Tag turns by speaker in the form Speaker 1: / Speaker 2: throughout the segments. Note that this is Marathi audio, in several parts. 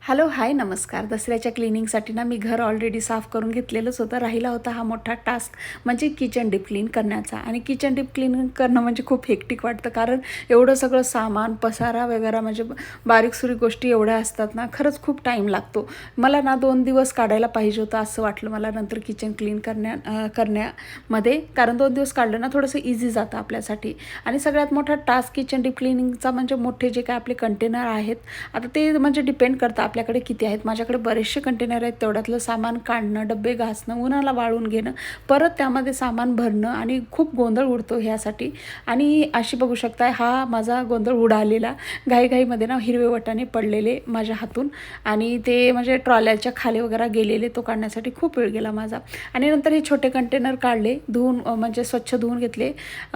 Speaker 1: हॅलो, हाय, नमस्कार. दसऱ्याच्या क्लिनिंगसाठी ना मी घर ऑलरेडी साफ करून घेतलेलंच होतं. राहिला होता हा मोठा टास्क म्हणजे किचन डीप क्लीन करण्याचा. आणि किचन डीप क्लीन करणं म्हणजे खूप हेक्टिक वाटतं, कारण एवढं सगळं सामान, पसारा वगैरे म्हणजे बारीकसुरी गोष्टी एवढ्या असतात ना, खरंच खूप टाईम लागतो. मला ना 2 दिवस काढायला पाहिजे होतं असं वाटलं मला नंतर किचन क्लीन करण्यामध्ये, कारण 2 दिवस काढलं ना थोडंसं इझी जातं आपल्यासाठी. आणि सगळ्यात मोठा टास्क किचन डीप क्लिनिंगचा म्हणजे मोठे जे काय आपले कंटेनर आहेत, आता ते म्हणजे डिपेंड करतं आपल्याकडे किती आहेत. माझ्याकडे बरेचसे कंटेनर आहेत, तेवढ्यातलं सामान काढणं, डब्बे घासणं, उन्हाला वाळून घेणं, परत त्यामध्ये सामान भरणं आणि खूप गोंधळ उडतो ह्यासाठी. आणि अशी बघू शकताय हा माझा गोंधळ उडालेला घाईघाईमध्ये ना, हिरवे वाटाणे पडलेले माझ्या हातून आणि ते म्हणजे ट्रॉल्याच्या खाली वगैरे गेलेले, तो काढण्यासाठी खूप वेळ गेला माझा. आणि नंतर हे छोटे कंटेनर काढले, धुवून म्हणजे स्वच्छ धुवून घेतले.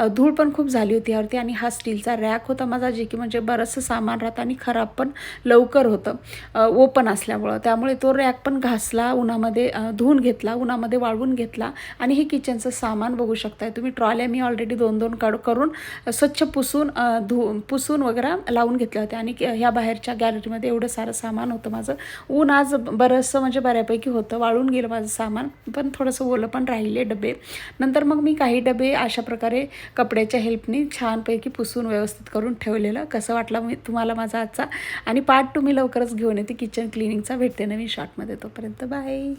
Speaker 1: धूळ पण खूप झाली होती यावरती. आणि हा स्टीलचा रॅक होता माझा, जे की म्हणजे बरंचसं सामान राहतं आणि खराब पण लवकर होतं ओपन असल्यामुळं. त्यामुळे तो रॅक पण घासला, उन्हामध्ये धुवून घेतला, उन्हामध्ये वाळवून घेतला. आणि हे किचनचं सामान बघू शकताय तुम्ही. ट्रॉल्या मी ऑलरेडी 2-2 करून स्वच्छ पुसून वगैरे लावून घेतल्या होत्या. आणि ह्या बाहेरच्या गॅलरीमध्ये एवढं सारं सामान होतं माझं. ऊन आज बरंचसं म्हणजे बऱ्यापैकी होतं, वाळून गेलं माझं सामान, पण थोडंसं ओलं पण राहिले डबे. नंतर मग मी काही डबे अशा प्रकारे कपड्याच्या हेल्पनी छानपैकी पुसून व्यवस्थित करून ठेवलेलं. कसं वाटलं तुम्हाला माझा आजचा? आणि पार्ट 2 मी लवकरच घेऊन येते किचन क्लिनिंगचा. भेटते नवीन शॉर्टमध्ये. तोपर्यंत बाय.